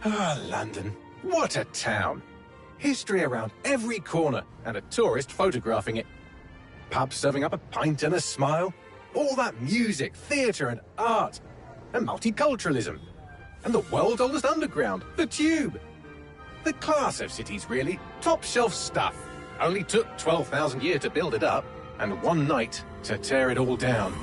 Ah, London. What a town. History around every corner, and a tourist photographing it. Pubs serving up a pint and a smile. All that music, theatre and art. And multiculturalism. And the world's oldest underground, the Tube. The class of cities, really. Top shelf stuff. Only took 12,000 years to build it up, and one night to tear it all down.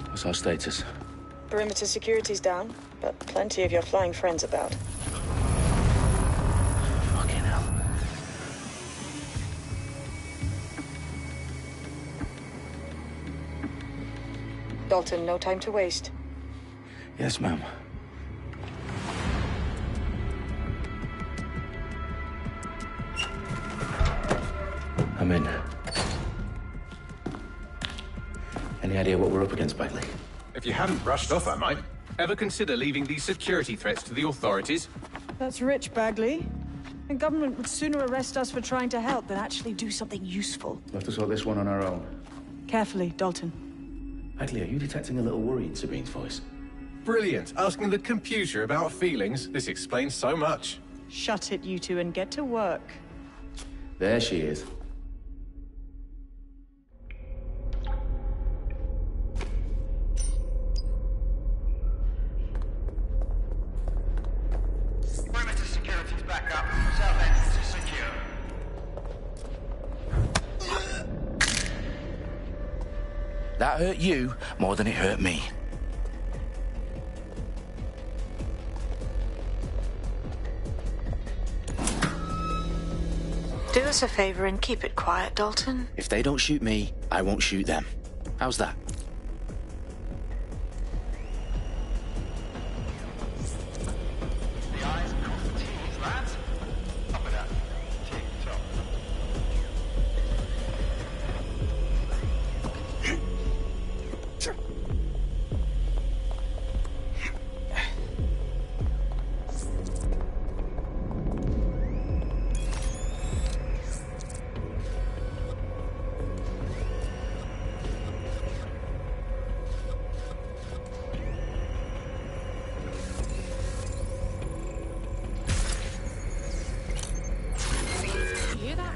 What's our status? Perimeter security's down, but plenty of your flying friends about. Fucking hell. Dalton, no time to waste. Yes, ma'am. I'm in. Any idea what we're up against, Bagley? If you hadn't brushed off, I might. Ever consider leaving these security threats to the authorities? That's rich, Bagley. The government would sooner arrest us for trying to help than actually do something useful. We'll have to sort this one on our own. Carefully, Dalton. Bagley, are you detecting a little worry in Sabine's voice? Brilliant. Asking the computer about feelings. This explains so much. Shut it, you two, and get to work. There she is. Perimeter security's back up. South entrance is secure. That hurt you more than it hurt me. Do us a favor and keep it quiet, Dalton. If they don't shoot me, I won't shoot them. How's that? The eyes across the T's, lads. Up with that. Tick-tock. You hear that?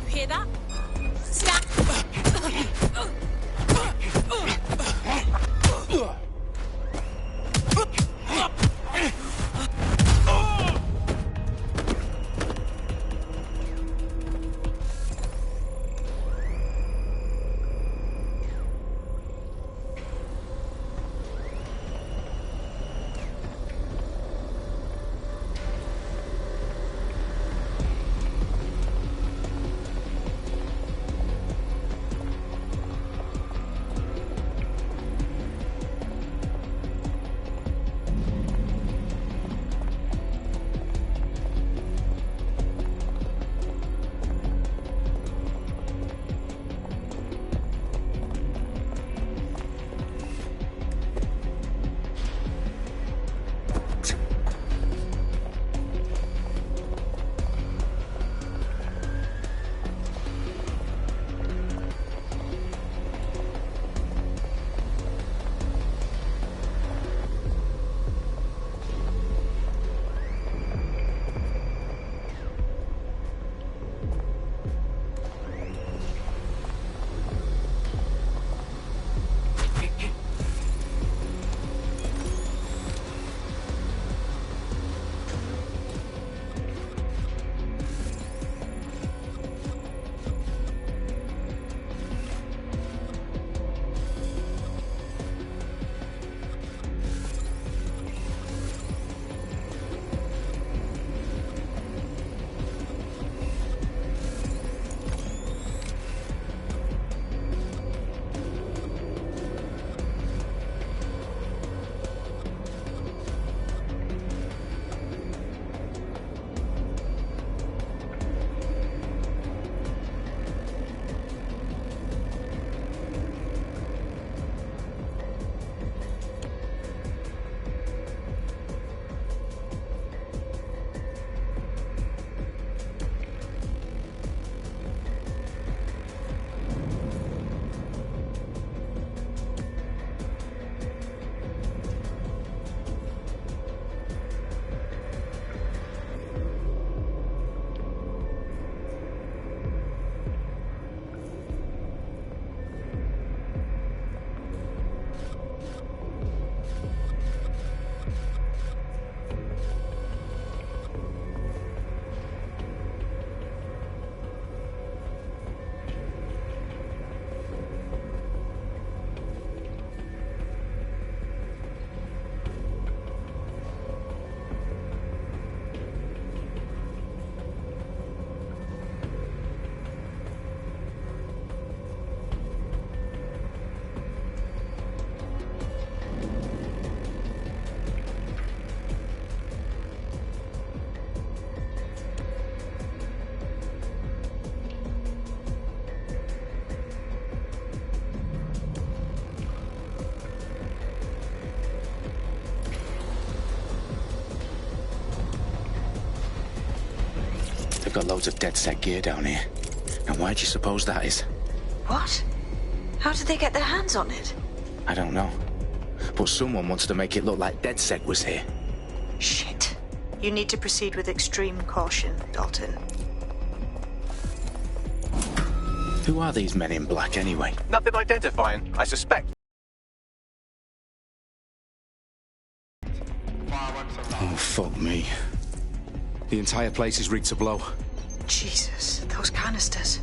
You hear that? Stop! got loads of DedSec gear down here. And why do you suppose that is? What? How did they get their hands on it? I don't know. But someone wanted to make it look like DedSec was here. Shit. You need to proceed with extreme caution, Dalton. Who are these men in black anyway? Nothing identifying, I suspect. Oh, fuck me. The entire place is rigged to blow. Jesus, those canisters.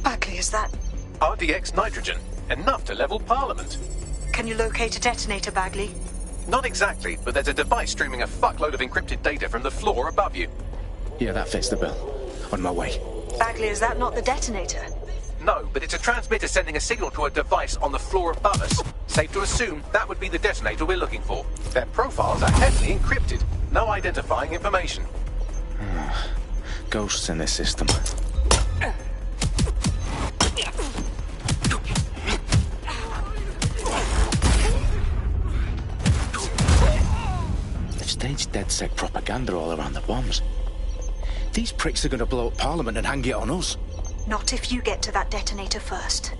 Bagley, is that... RDX nitrogen. Enough to level Parliament. Can you locate a detonator, Bagley? Not exactly, but there's a device streaming a fuckload of encrypted data from the floor above you. Yeah, that fits the bill. On my way. Bagley, is that not the detonator? No, but it's a transmitter sending a signal to a device on the floor above us. Safe to assume that would be the detonator we're looking for. Their profiles are heavily encrypted. No identifying information. Ghosts in this system. They've staged DedSec propaganda all around the bombs. These pricks are going to blow up Parliament and hang it on us. Not if you get to that detonator first.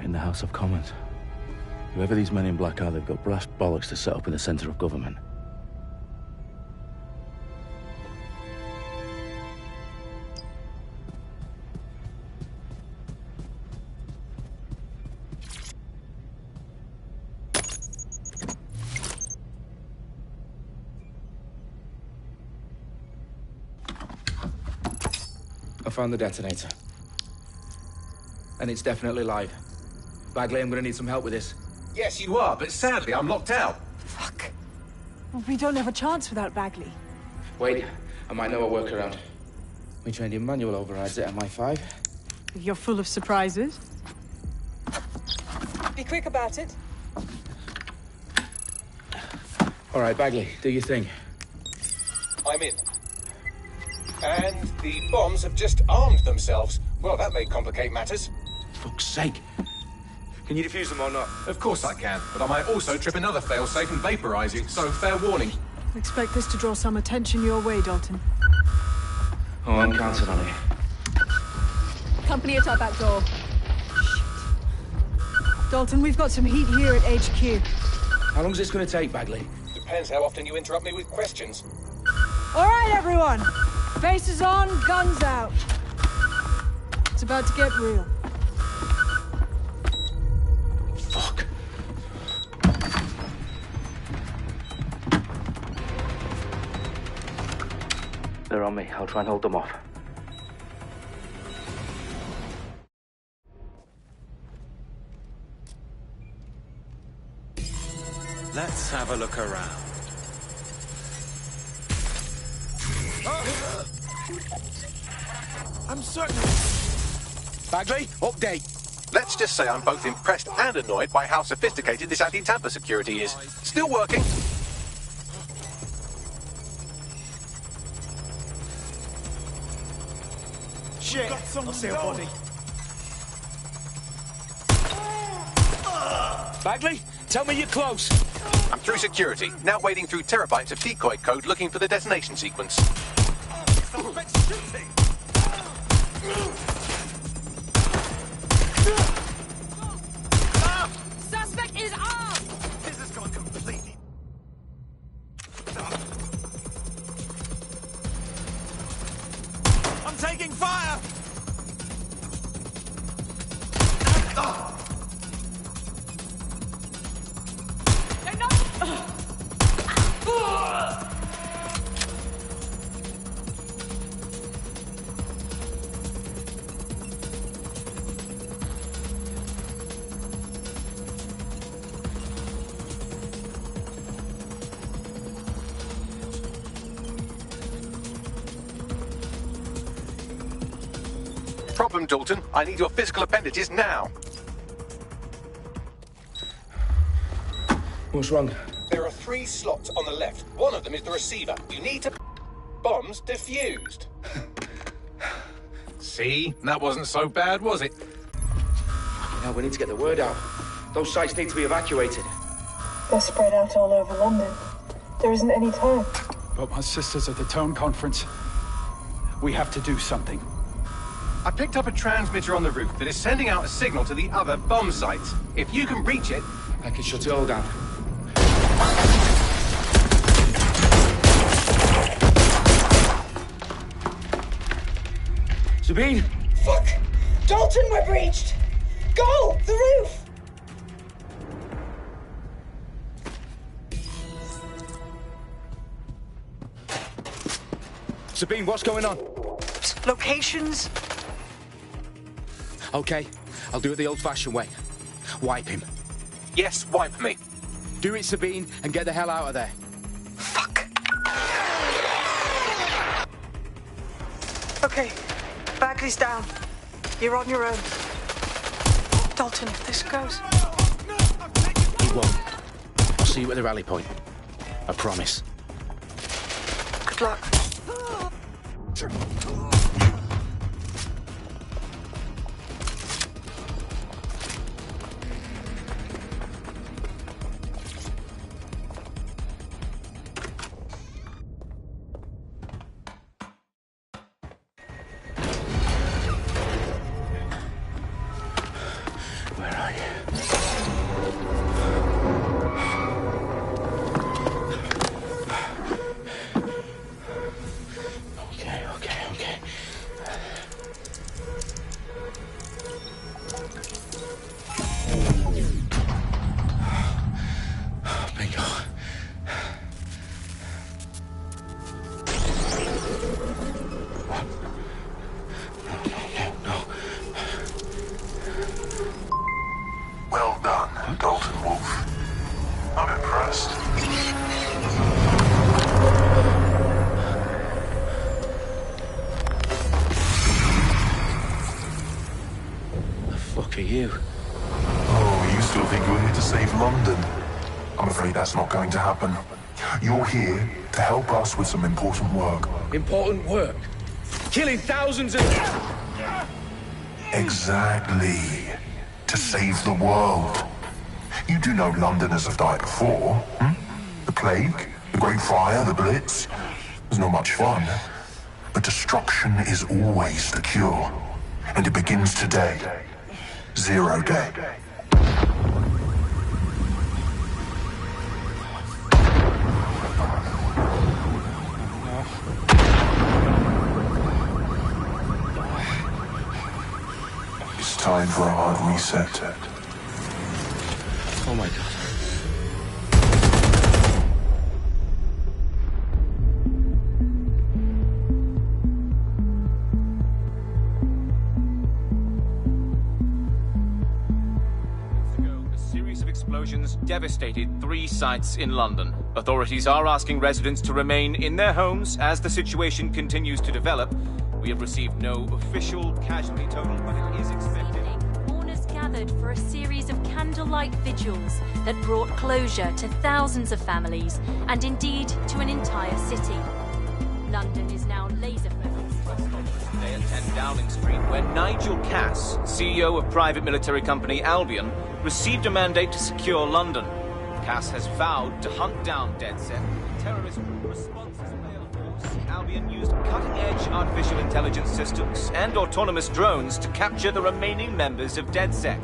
In the House of Commons. Whoever these men in black are, they've got brass bollocks to set up in the centre of government. I found the detonator. And it's definitely live. Bagley, I'm gonna need some help with this. Yes, you are, but sadly I'm locked out. Fuck. We don't have a chance without Bagley. Wait, I might know a workaround. We trained in manual overrides at MI5. You're full of surprises. Be quick about it. All right, Bagley, do your thing. I'm in. And the bombs have just armed themselves. Well, that may complicate matters. Fuck's sake. Can you defuse them or not? Of course I can, but I might also trip another failsafe and vaporize you, so fair warning. Expect this to draw some attention your way, Dalton. Oh, I'm counting on it. Company at our back door. Dalton, we've got some heat here at HQ. How long is this gonna take, Bagley? Depends how often you interrupt me with questions. All right, everyone. Faces on, guns out. It's about to get real. Fuck. They're on me. I'll try and hold them off. Let's have a look around. I'm certain. Bagley, update. Let's just say I'm both impressed and annoyed by how sophisticated this anti-tamper security is. Still working. Shit, I'll see a body. Bagley, tell me you're close. I'm through security, now wading through terabytes of decoy code looking for the detonation sequence. Suspect's shooting! Suspect is armed! This has gone completely... I'm taking fire! They're not... problem, Dalton. I need your physical appendages now. What's wrong? There are 3 slots on the left. One of them is the receiver. You need to... Bombs defused. See? That wasn't so bad, was it? Now we need to get the word out. Those sites need to be evacuated. They're spread out all over London. There isn't any time. But my sister's at the Tone Conference. We have to do something. I picked up a transmitter on the roof that is sending out a signal to the other bomb sites. If you can reach it... I can shut it all down. Sabine! Fuck! Dalton, we're breached! Go! The roof! Sabine, what's going on? Locations? Okay, I'll do it the old-fashioned way. Wipe him. Yes, wipe me. Do it, Sabine, and get the hell out of there. Fuck. Okay, Bagley's down. You're on your own. Dalton, if this goes... He won't. I'll see you at the rally point. I promise. Good luck. Where are you? Okay. Bingo. What? No. Well done, Dalton Wolf. I'm impressed. The fuck are you? Oh, you still think you're here to save London? I'm afraid that's not going to happen. You're here to help us with some important work. Important work? Killing thousands of... Exactly. To save the world. You do know Londoners have died before, hmm? The Plague, the Great Fire, the Blitz. It's not much fun. But destruction is always the cure. And it begins today. 0 day. It's time for a hard reset. Oh my God. A series of explosions devastated 3 sites in London. Authorities are asking residents to remain in their homes as the situation continues to develop. We have received no official casualty total, but it is expected. Mourners gathered for a series of candlelight vigils that brought closure to thousands of families and indeed to an entire city. London is now laser-focused. Today at 10 Downing Street, where Nigel Cass, CEO of private military company Albion, received a mandate to secure London. Cass has vowed to hunt down DedSec. Terrorist responses failed force. Albion used cutting-edge artificial intelligence systems and autonomous drones to capture the remaining members of DedSec.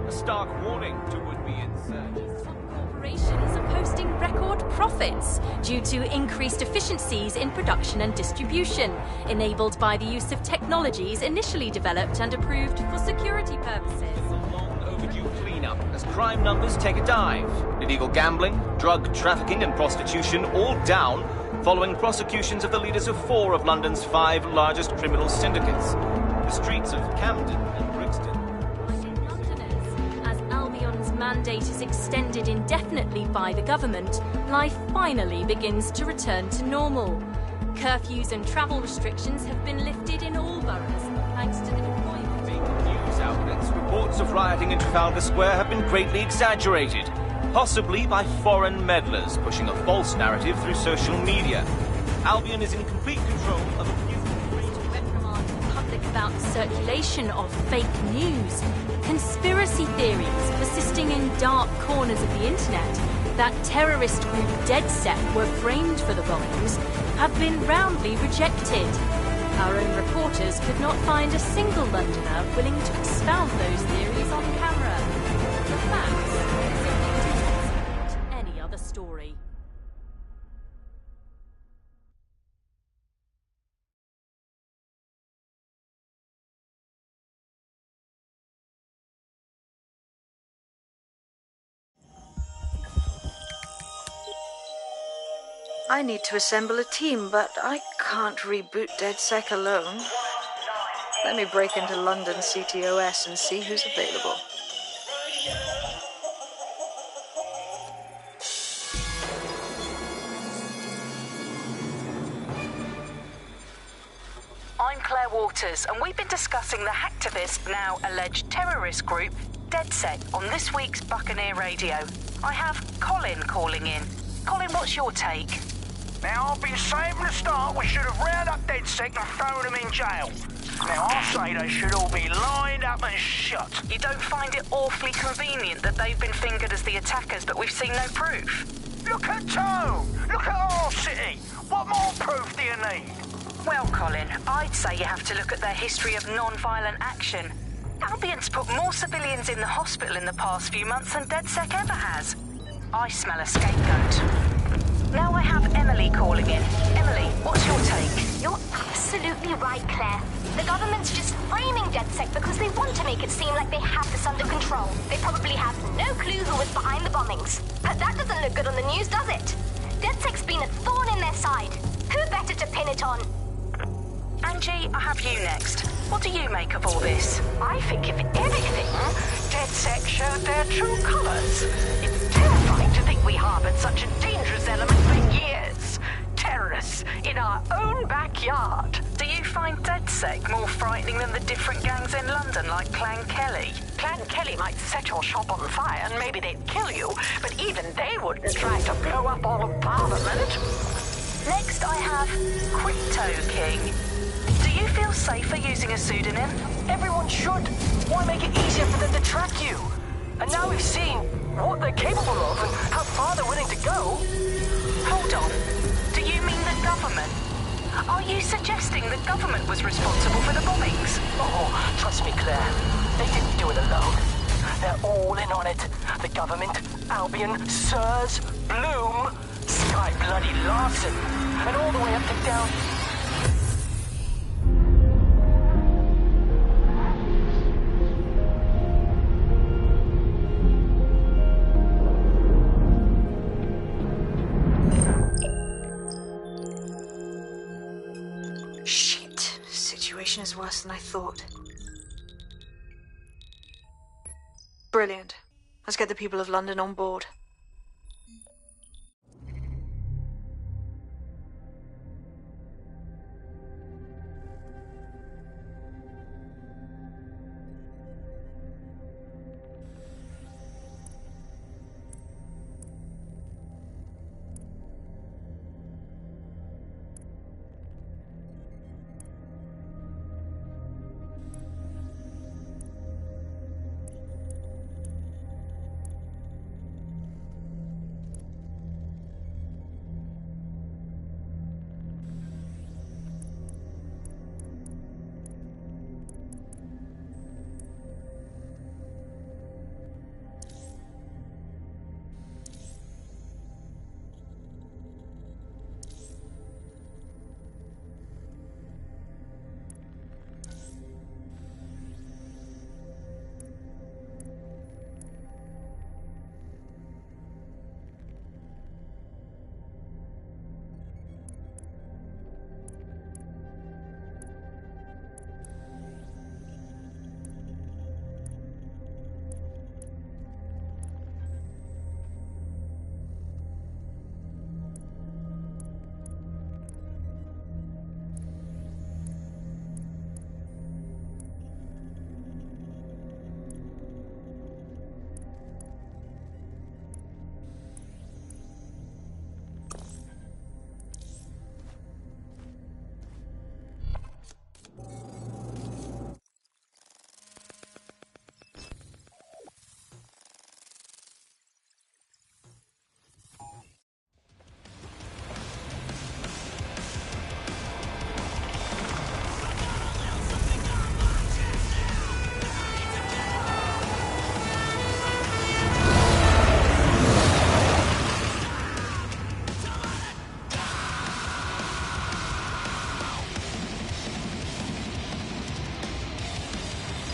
A stark warning to would-be insurgents. Some corporations are posting record profits due to increased efficiencies in production and distribution, enabled by the use of technologies initially developed and approved for security purposes. Overdue cleanup as crime numbers take a dive. Illegal gambling, drug trafficking and prostitution all down following prosecutions of the leaders of 4 of London's 5 largest criminal syndicates. The streets of Camden and Brixton. Londoners, as Albion's mandate is extended indefinitely by the government, life finally begins to return to normal. Curfews and travel restrictions have been lifted in all boroughs, thanks to the deployment. News outlets, reports of rioting in Trafalgar Square have been greatly exaggerated, possibly by foreign meddlers pushing a false narrative through social media. Albion is in complete control of a reprimand the public about the circulation of fake news, conspiracy theories persisting in dark corners of the internet that terrorist group DedSec were framed for the bombings have been roundly rejected. Our own reporters could not find a single Londoner willing to expound those theories on camera. The facts simply didn't support any other story. I need to assemble a team, but I can't reboot DedSec alone. Let me break into London CTOS and see who's available. I'm Claire Waters, and we've been discussing the hacktivist, now alleged terrorist group, DedSec, on this week's Buccaneer Radio. I have Colin calling in. Colin, what's your take? Now, I've been saying from the start we should have rounded up DedSec and thrown them in jail. Now, I say they should all be lined up and shot. You don't find it awfully convenient that they've been fingered as the attackers, but we've seen no proof? Look at Tone! Look at our city! What more proof do you need? Well, Colin, I'd say you have to look at their history of non-violent action. Albion's put more civilians in the hospital in the past few months than DedSec ever has. I smell a scapegoat. Now I have Emily calling in. Emily, what's your take? You're absolutely right, Claire. The government's just framing DedSec because they want to make it seem like they have this under control. They probably have no clue who was behind the bombings. But that doesn't look good on the news, does it? DedSec's been a thorn in their side. Who better to pin it on? Angie, I have you next. What do you make of all this? I think, if anything, DedSec showed their true colors. It's terrifying to think we harbored such a dangerous element for years. Terrorists in our own backyard. Do you find DedSec more frightening than the different gangs in London, like Clan Kelly? Clan Kelly might set your shop on fire and maybe they'd kill you, but even they wouldn't try to blow up all of Parliament. Next, I have Crypto King. Do you feel safer using a pseudonym? Everyone should. Why make it easier for them to track you? And now we've seen what they're capable of and how far they're willing to go. Hold on. Do you mean the government? Are you suggesting the government was responsible for the bombings? Oh, trust me, Claire. They didn't do it alone. They're all in on it. The government, Albion, Sirs, Bloom, Sky Bloody Larson, and all the way up to down... Shit. Situation is worse than I thought. Brilliant. Let's get the people of London on board.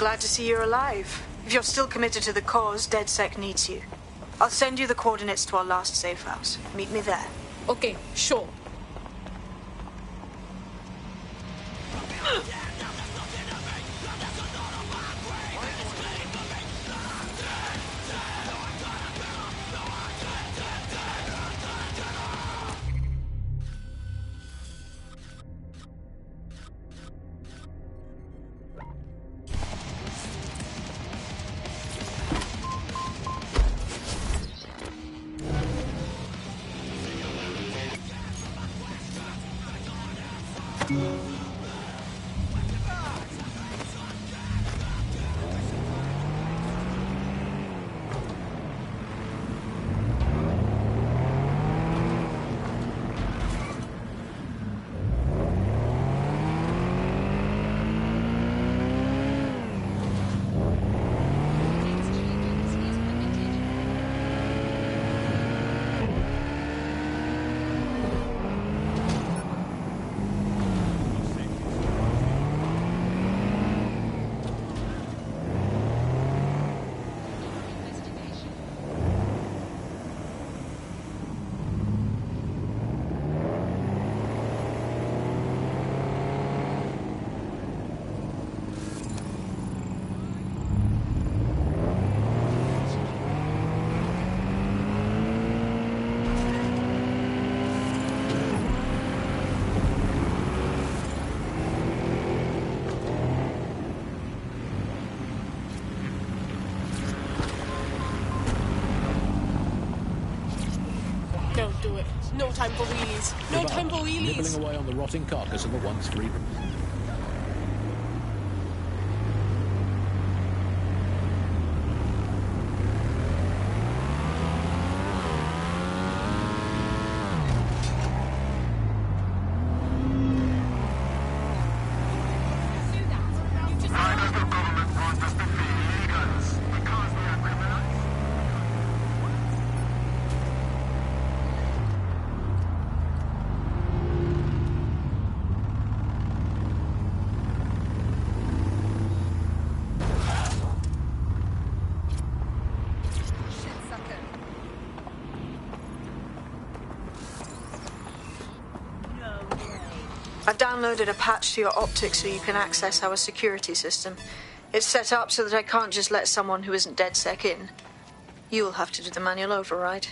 glad to see you're alive. If you're still committed to the cause, DedSec needs you. I'll send you the coordinates to our last safe house. Meet me there. Okay, sure. Don't do it. No time for wheelies. No time for wheelies. Nibbling away on the rotting carcass of the once free. I've downloaded a patch to your optics so you can access our security system. It's set up so that I can't just let someone who isn't DedSec in. You'll have to do the manual override.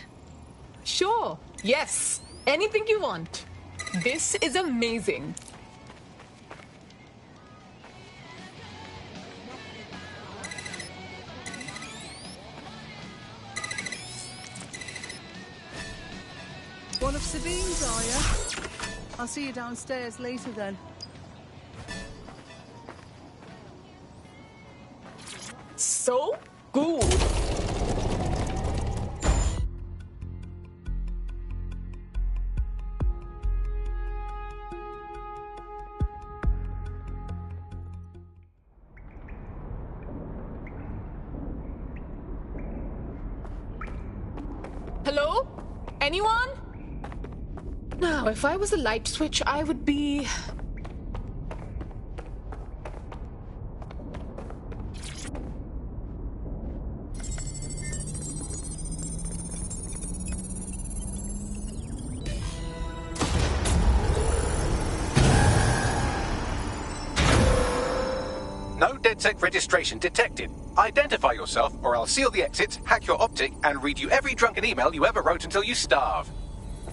Sure. Yes. Anything you want. This is amazing. One of Sabine's, are you? I'll see you downstairs later then. So good. Hello? Anyone? Now, if I was a light switch, I would be... No DedSec registration detected. Identify yourself, or I'll seal the exits, hack your optic, and read you every drunken email you ever wrote until you starve.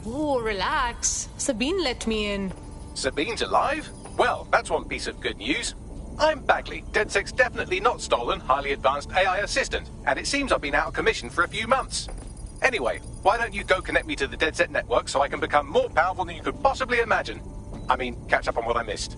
Oh, relax. Sabine let me in. Sabine's alive? Well, that's one piece of good news. I'm Bagley, DedSec's definitely not stolen, highly advanced AI assistant, and it seems I've been out of commission for a few months. Anyway, why don't you go connect me to the DedSec network so I can become more powerful than you could possibly imagine? I mean, catch up on what I missed.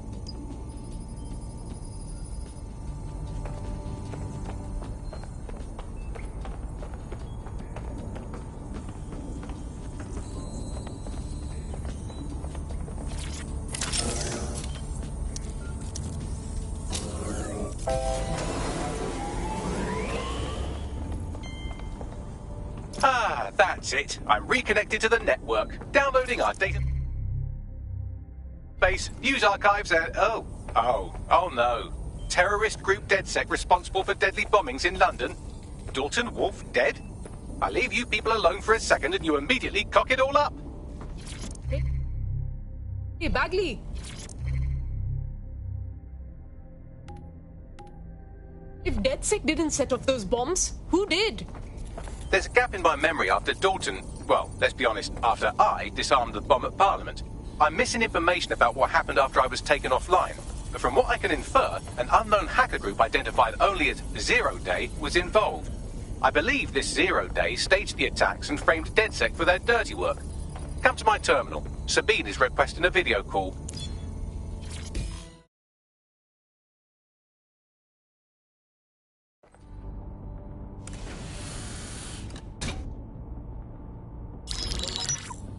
Ah, that's it. I'm reconnected to the network, downloading our database, views archives, and oh no. terrorist group DedSec responsible for deadly bombings in London? Dalton Wolf dead? I leave you people alone for a second and you immediately cock it all up. Hey, Bagley. If DedSec didn't set off those bombs, who did? There's a gap in my memory after Dalton, well, let's be honest, after I disarmed the bomb at Parliament. I'm missing information about what happened after I was taken offline. But from what I can infer, an unknown hacker group identified only as Zero Day was involved. I believe this Zero Day staged the attacks and framed DedSec for their dirty work. Come to my terminal. Sabine is requesting a video call.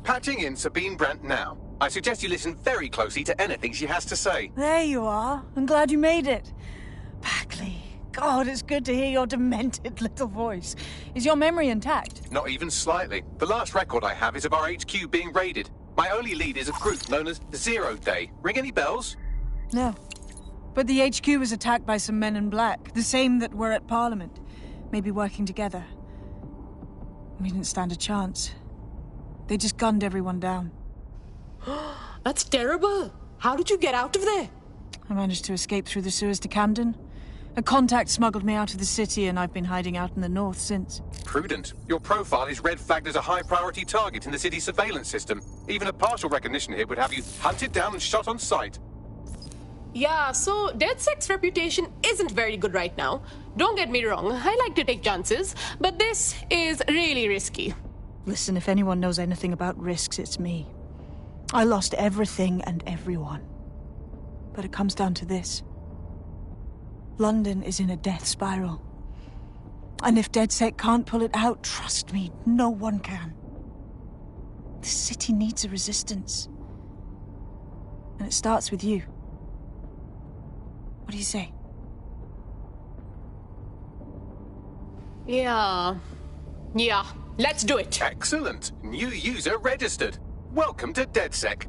Patching in Sabine Brandt now. I suggest you listen very closely to anything she has to say. There you are. I'm glad you made it. Bagley, God, it's good to hear your demented little voice. Is your memory intact? Not even slightly. The last record I have is of our HQ being raided. My only lead is a group known as Zero Day. Ring any bells? No. But the HQ was attacked by some men in black, the same that were at Parliament. Maybe working together. We didn't stand a chance. They just gunned everyone down. That's terrible. How did you get out of there? I managed to escape through the sewers to Camden. A contact smuggled me out of the city, and I've been hiding out in the north since. Prudent. Your profile is red flagged as a high-priority target in the city's surveillance system. Even a partial recognition here would have you hunted down and shot on sight. Yeah, so DedSec's reputation isn't very good right now. Don't get me wrong, I like to take chances, but this is really risky. Listen, if anyone knows anything about risks, it's me. I lost everything and everyone. But it comes down to this. London is in a death spiral. And if DedSec can't pull it out, trust me, no one can. This city needs a resistance. And it starts with you. What do you say? Yeah, let's do it. Excellent. New user registered. Welcome to DedSec.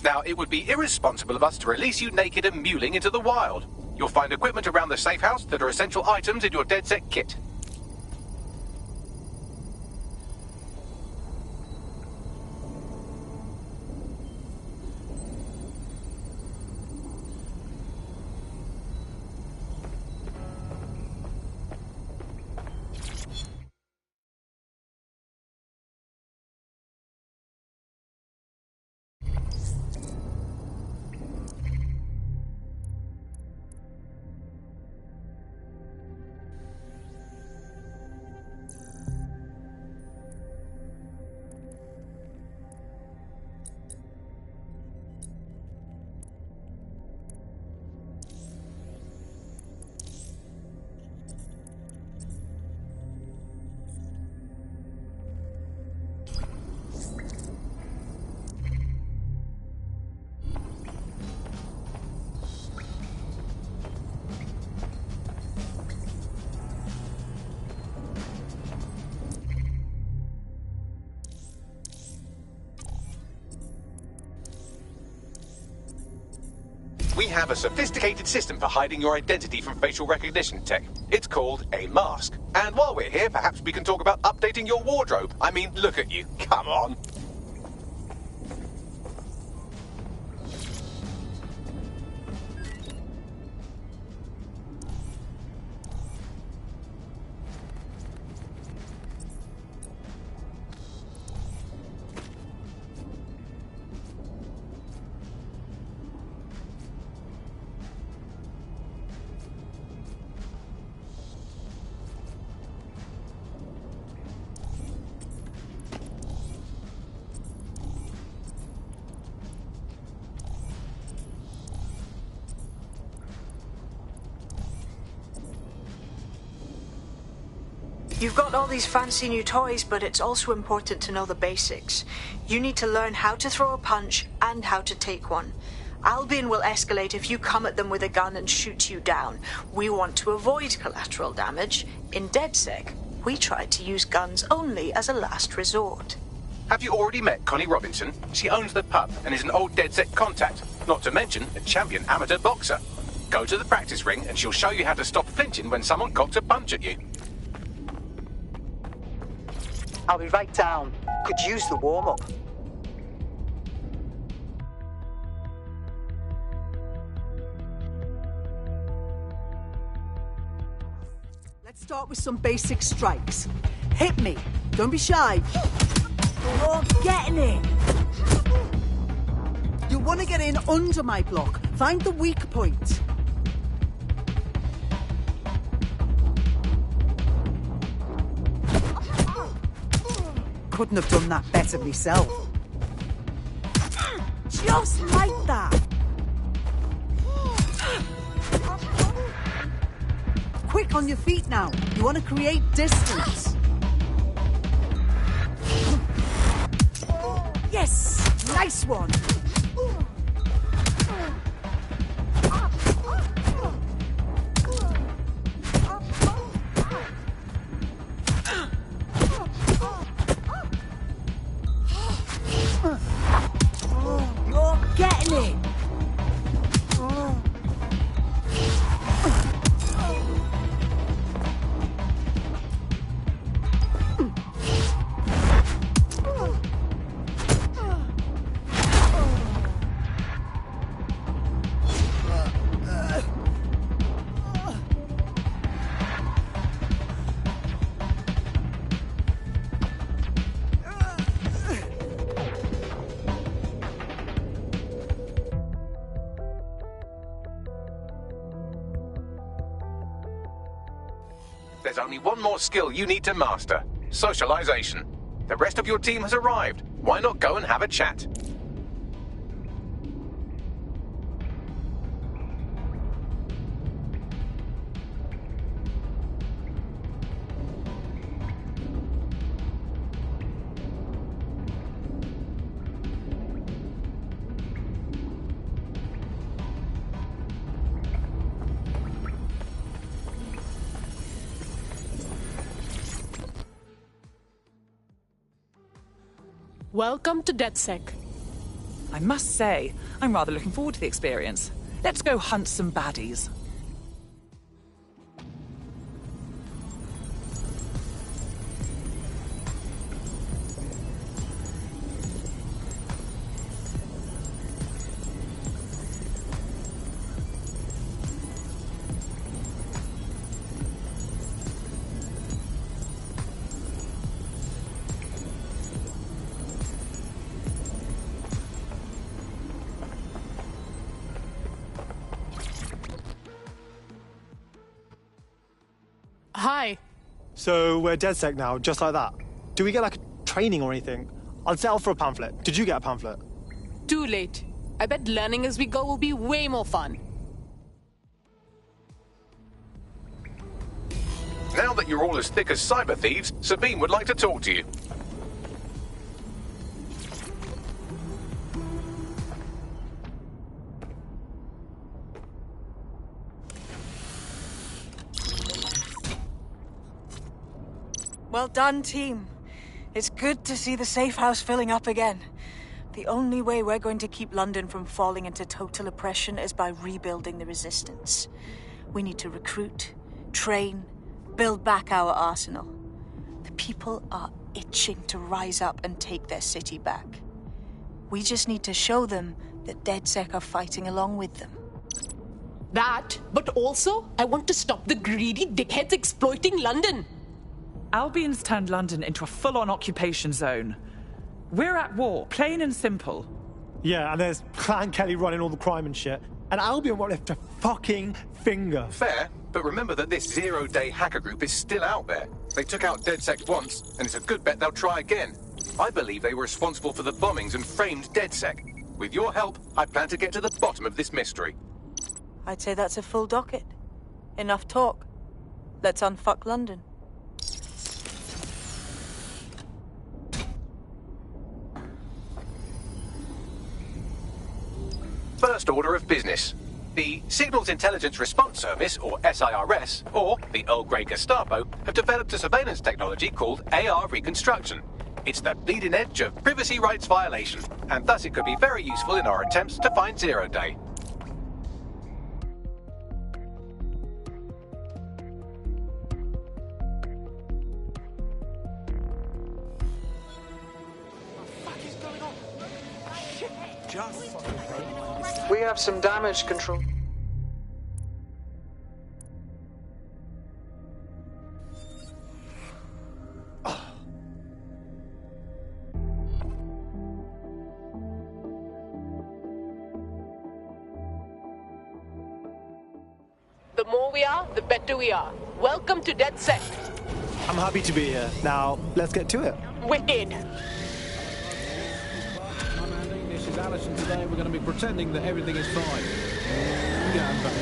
Now, it would be irresponsible of us to release you naked and mewling into the wild. You'll find equipment around the safe house that are essential items in your DedSec kit. We have a sophisticated system for hiding your identity from facial recognition tech. It's called a mask. And while we're here, perhaps we can talk about updating your wardrobe. I mean, look at you. Come on. You've got all these fancy new toys, but it's also important to know the basics. You need to learn how to throw a punch and how to take one. Albion will escalate if you come at them with a gun and shoot you down. We want to avoid collateral damage. In DedSec, we try to use guns only as a last resort. Have you already met Connie Robinson? She owns the pub and is an old DedSec contact, not to mention a champion amateur boxer. Go to the practice ring and she'll show you how to stop flinching when someone cocks a punch at you. I'll be right down. Could use the warm-up. Let's start with some basic strikes. Hit me. Don't be shy. You're getting it. You want to get in under my block. Find the weak point. Couldn't have done that better myself. Just like that. Quick on your feet now. You want to create distance. Yes! Nice one! You're getting it! There's only one more skill you need to master: socialization. The rest of your team has arrived. Why not go and have a chat? Welcome to DedSec. I must say, I'm rather looking forward to the experience. Let's go hunt some baddies. Hi. So we're DedSec now, just like that. Do we get like a training or anything? I'll settle for a pamphlet. Did you get a pamphlet? Too late. I bet learning as we go will be way more fun. Now that you're all as thick as cyber thieves, Sabine would like to talk to you. Well done, team. It's good to see the safe house filling up again. The only way we're going to keep London from falling into total oppression is by rebuilding the resistance. We need to recruit, train, build back our arsenal. The people are itching to rise up and take their city back. We just need to show them that DedSec are fighting along with them. That, but also, I want to stop the greedy dickheads exploiting London. Albion's turned London into a full-on occupation zone. We're at war, plain and simple. Yeah, and there's Clan Kelly running all the crime and shit. And Albion won't lift a fucking finger. Fair, but remember that this zero-day hacker group is still out there. They took out DedSec once, and it's a good bet they'll try again. I believe they were responsible for the bombings and framed DedSec. With your help, I plan to get to the bottom of this mystery. I'd say that's a full docket. Enough talk. Let's unfuck London. First order of business. The Signals Intelligence Response Service, or SIRS, or the Earl Grey Gestapo, have developed a surveillance technology called AR Reconstruction. It's the bleeding edge of privacy rights violation, and thus it could be very useful in our attempts to find Zero Day. We have some damage control. The more we are, the better we are. Welcome to DedSec. I'm happy to be here. Now, let's get to it. Wicked. This is Allison. Today we're going to be pretending that everything is fine. Yeah, I'm back.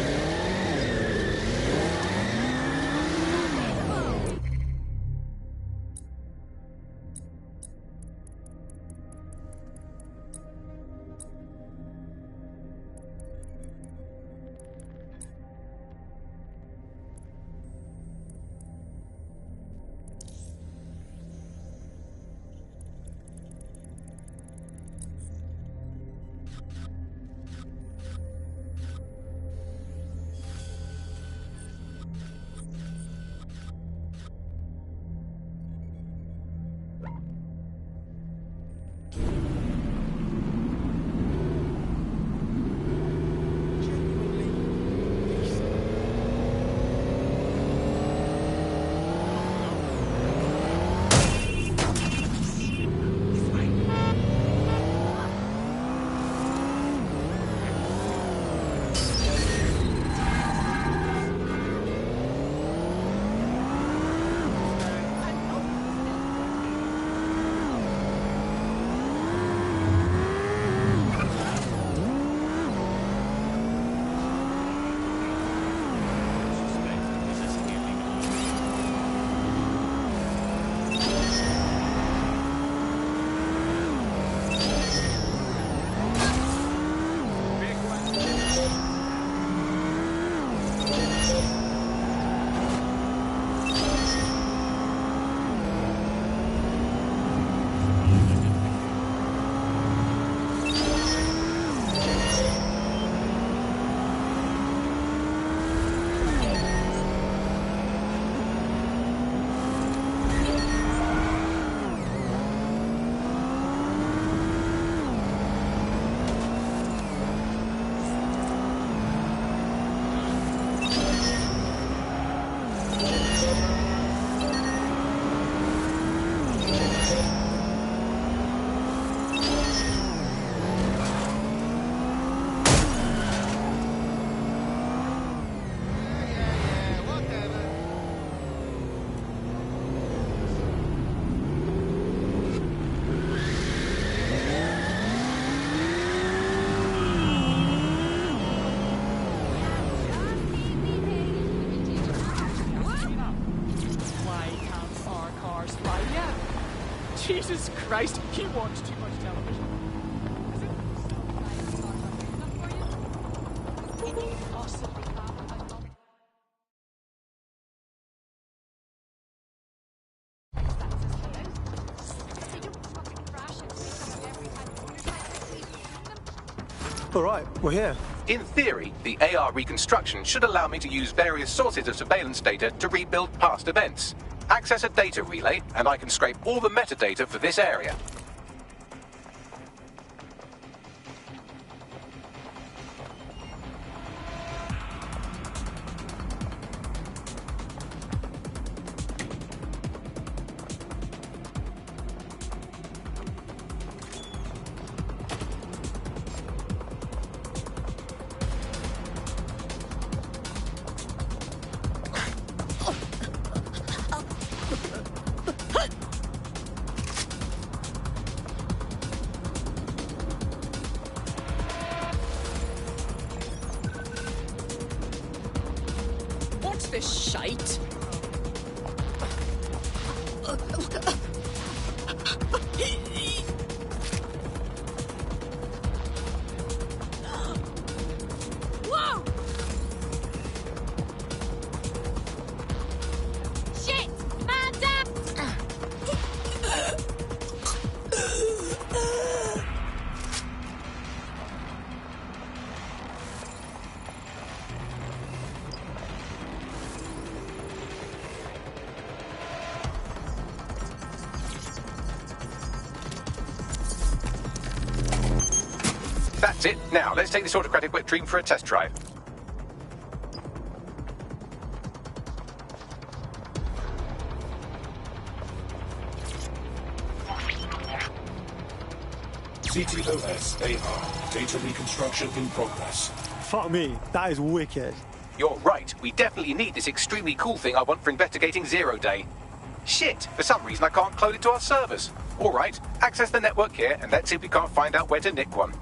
Jesus Christ, you watch too much television. All right, we're here. In theory, the AR reconstruction should allow me to use various sources of surveillance data to rebuild past events. Access a data relay, and I can scrape all the metadata for this area. What's this shite? Whoa! Shit! Man down! That's it. Now, let's take this autocratic wet dream for a test drive. CTOS AR. Data reconstruction in progress. Fuck me, that is wicked. You're right. We definitely need this extremely cool thing I want for investigating Zero Day. Shit, for some reason I can't clone it to our servers. All right, access the network here and let's see if we can't find out where to nick one.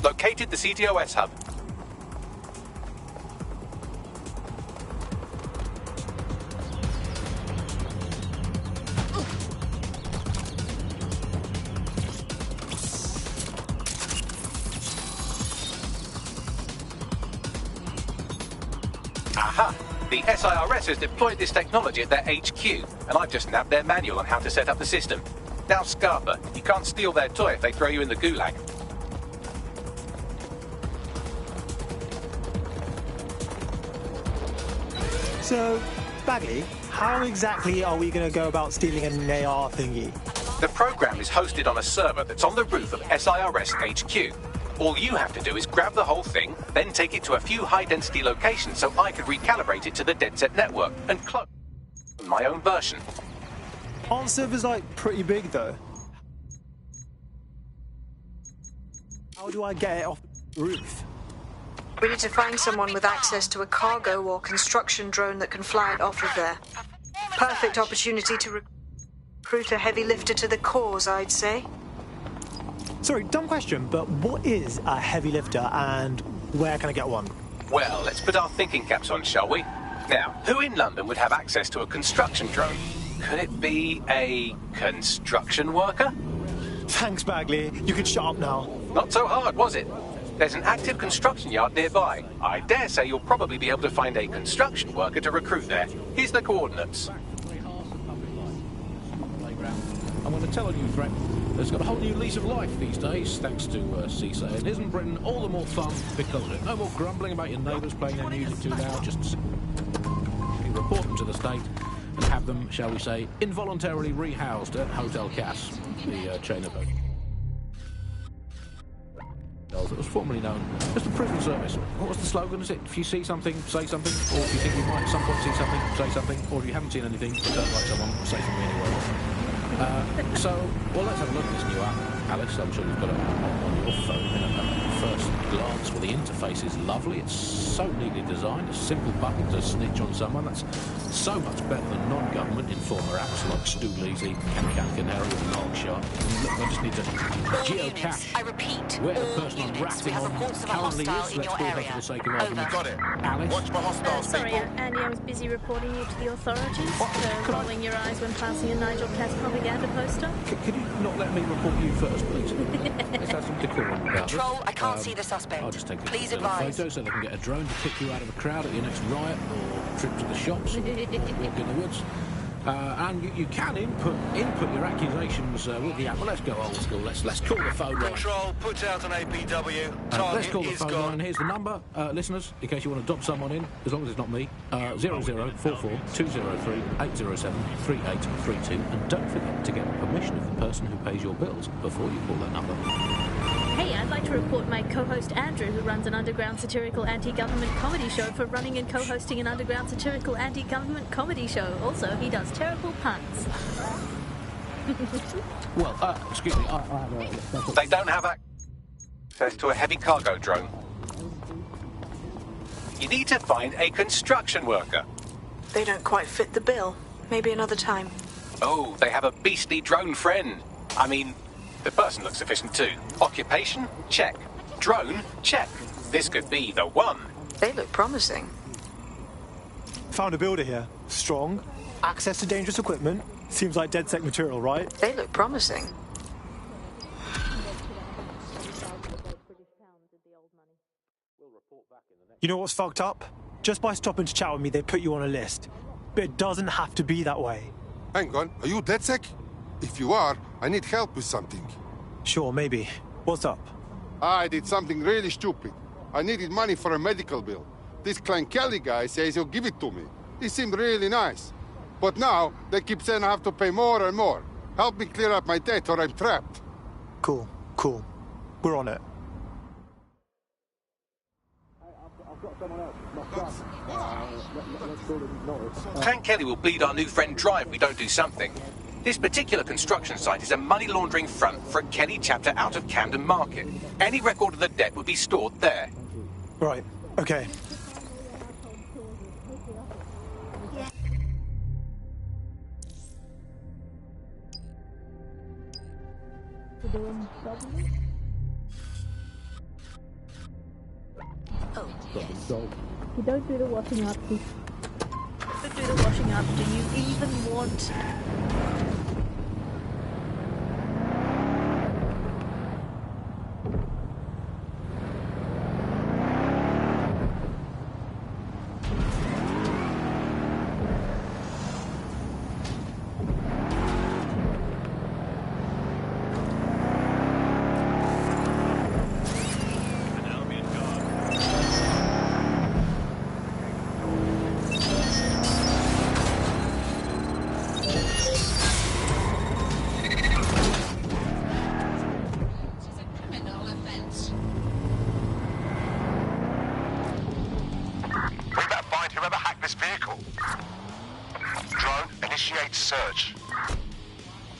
Located the CTOS hub. Aha! The SIRS has deployed this technology at their HQ, and I've just nabbed their manual on how to set up the system. Now, Scarpa, you can't steal their toy if they throw you in the gulag. So, Bagley, how exactly are we going to go about stealing an AR thingy? The program is hosted on a server that's on the roof of SIRS HQ. All you have to do is grab the whole thing, then take it to a few high-density locations so I can recalibrate it to the DedSec network and clone my own version. Aren't servers, like, pretty big, though? How do I get it off the roof? We need to find someone with access to a cargo or construction drone that can fly it off of there. Perfect opportunity to recruit a heavy lifter to the cause, I'd say. Sorry, dumb question, but what is a heavy lifter and where can I get one? Well, let's put our thinking caps on, shall we? Now, who in London would have access to a construction drone? Could it be a construction worker? Thanks, Bagley. You can shut up now. Not so hard, was it? There's an active construction yard nearby. I dare say you'll probably be able to find a construction worker to recruit there. Here's the coordinates. I'm going to tell a new threat. It's got a whole new lease of life these days, thanks to CISA. And isn't Britain all the more fun because of it? No more grumbling about your neighbours playing their music too loud. Just report them to the state and have them, shall we say, involuntarily rehoused at Hotel Cass, the chain of hotels that was formerly known as the prison service. What was the slogan? Is it, if you see something, say something? Or if you think you might at some point see something, say something? Or if you haven't seen anything, but don't like someone, say something anyway. Well, let's have a look at this new app. Alice, I'm sure you've got it on your phone. At first glance, well, the interface is lovely. It's so neatly designed. A simple button to snitch on someone. That's so much better than non-government informer apps like Stu Leasy, Can Canary, and Longshot. Look, I just need to geocache I repeat, where the all person I'm units, ratting we have on reports of a currently hostile is. in Let's your call that area. for the sake of Over. argument. Got it. Alice? Watch for hostiles, Sorry, Andy, I was busy reporting you to the authorities for rolling your eyes when passing a Nigel Cass propaganda poster. Could you not let me report you first, please? Let's have some decorum about Control, this. I can't see the suspect. I'll just take a Please little advise. photo so they can get a drone to pick you out of a crowd at your next riot or trip to the shops or walk in the woods. And you can input your accusations with the app. Well, let's go old school. Let's call the phone line. Control, put out an APW. Let's Target call the is phone gone. line. Here's the number, listeners, in case you want to dob someone in, as long as it's not me. 0044 203 807 3832. And don't forget to get permission of the person who pays your bills before you call that number. Hey, I'd like to report my co-host Andrew, who runs an underground satirical anti-government comedy show, for running and co-hosting an underground satirical anti-government comedy show. Also, he does terrible puns. Well, excuse me, I have They don't have access to a heavy cargo drone. You need to find a construction worker. They don't quite fit the bill. Maybe another time. Oh, they have a beastly drone friend. I mean, the person looks sufficient too. Occupation? Check. Drone? Check. This could be the one. They look promising. Found a builder here. Strong. Access to dangerous equipment. Seems like DedSec material, right? They look promising. You know what's fucked up? Just by stopping to chat with me, they put you on a list. But it doesn't have to be that way. Hang on, are you DedSec? If you are, I need help with something. Sure, maybe. What's up? I did something really stupid. I needed money for a medical bill. This Clan Kelly guy says he'll give it to me. He seemed really nice. But now, they keep saying I have to pay more and more. Help me clear up my debt or I'm trapped. Cool. We're on it. Clan Kelly will bleed our new friend dry if we don't do something. This particular construction site is a money laundering front for a Kelly chapter out of Camden Market. Any record of the debt would be stored there. Right, okay. Oh, yes. You don't do the washing up. You don't do the washing up. Do you even want...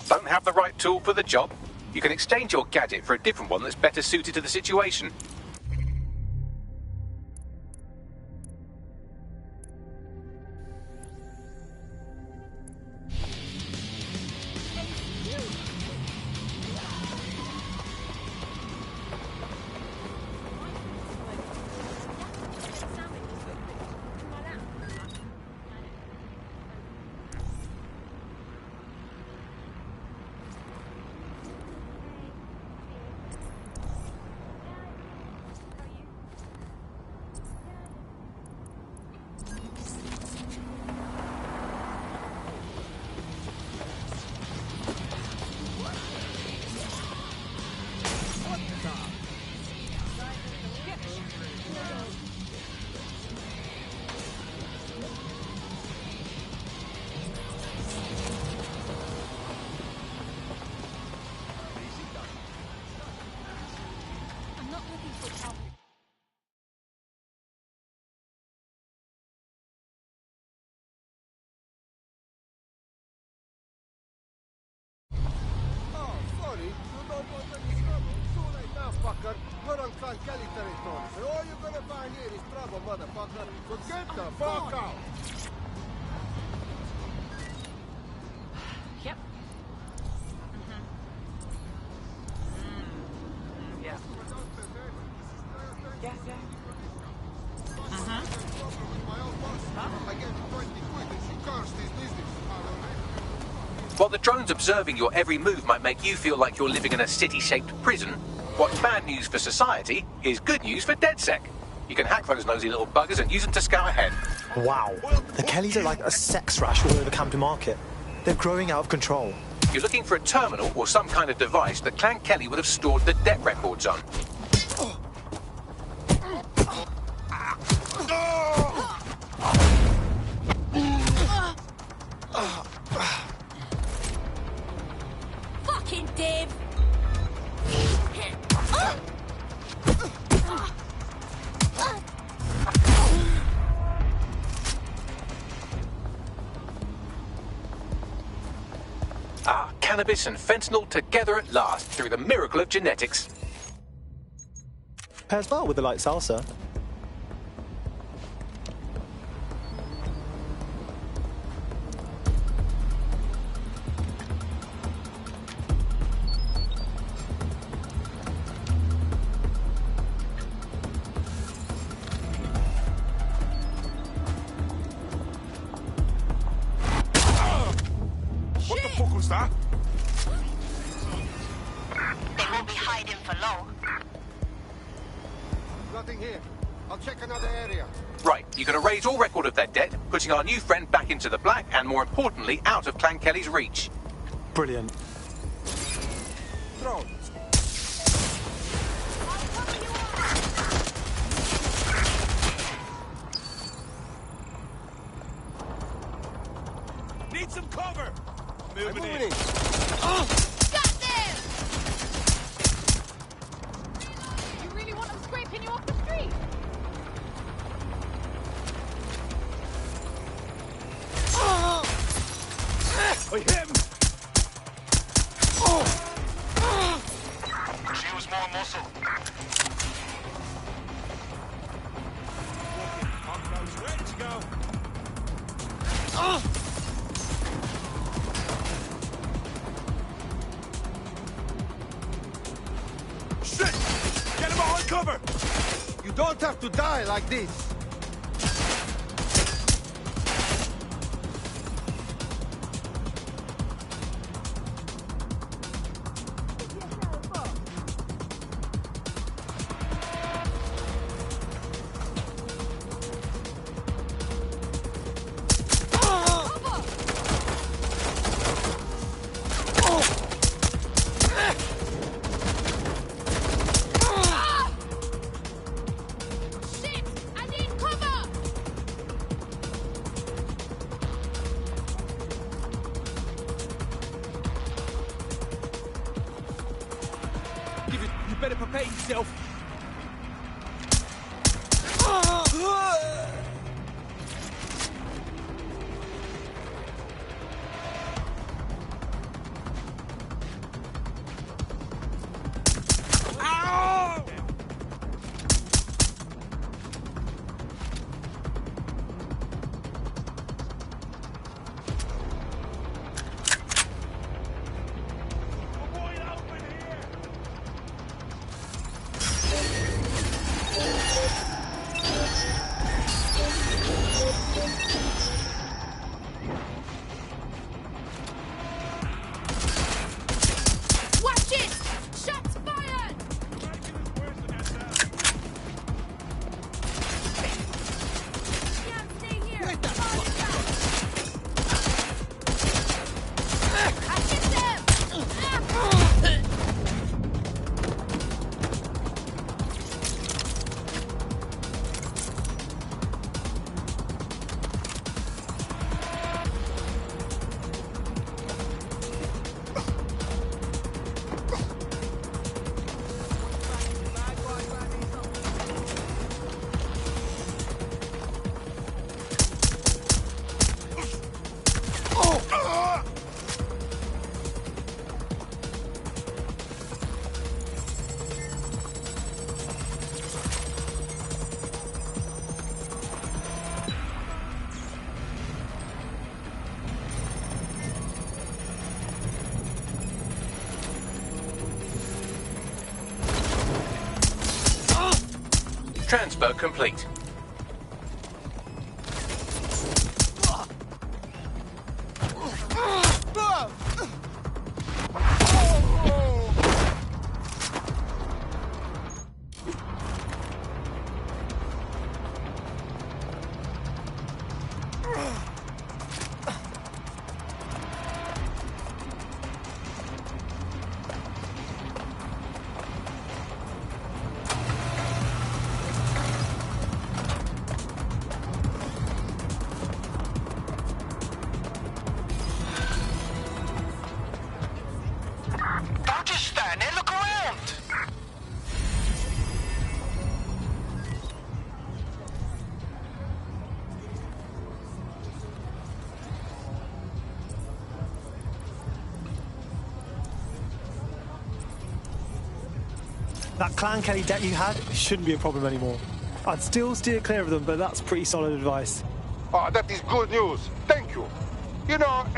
Don't have the right tool for the job? You can exchange your gadget for a different one that's better suited to the situation. You're on Clan Kelly territory, so all you're gonna find here is trouble, motherfucker. So get the fuck out! Yep. Yeah. Yeah, yeah. While the drones observing your every move might make you feel like you're living in a city-shaped prison, what's bad news for society is good news for DedSec. You can hack those nosy little buggers and use them to scout ahead. Wow. The Kellys are like a sex rash all over Camden Market. They're growing out of control. You're looking for a terminal or some kind of device that Clan Kelly would have stored the debt records on. Fucking Dave! Cannabis and fentanyl together at last through the miracle of genetics. Pairs well with the light salsa. What the fuck was that? They won't be hiding for long. Nothing here. I'll check another area. Right, you can erase all record of their debt, putting our new friend back into the black and, more importantly, out of Clan Kelly's reach. Brilliant. Throw. Need some cover! Moving I'm in. moving. Got them! I hit him! Use more muscle. Ready to go. Shit! Get him behind cover! You don't have to die like this. You better prepare yourself. Watch it! Shots fired! Yeah, stay here. I hit them! Transfer complete. Don't just stand there, look around! That Clan Kelly debt you had shouldn't be a problem anymore. I'd still steer clear of them, but that's pretty solid advice. Oh, that is good news. Thank you. You know,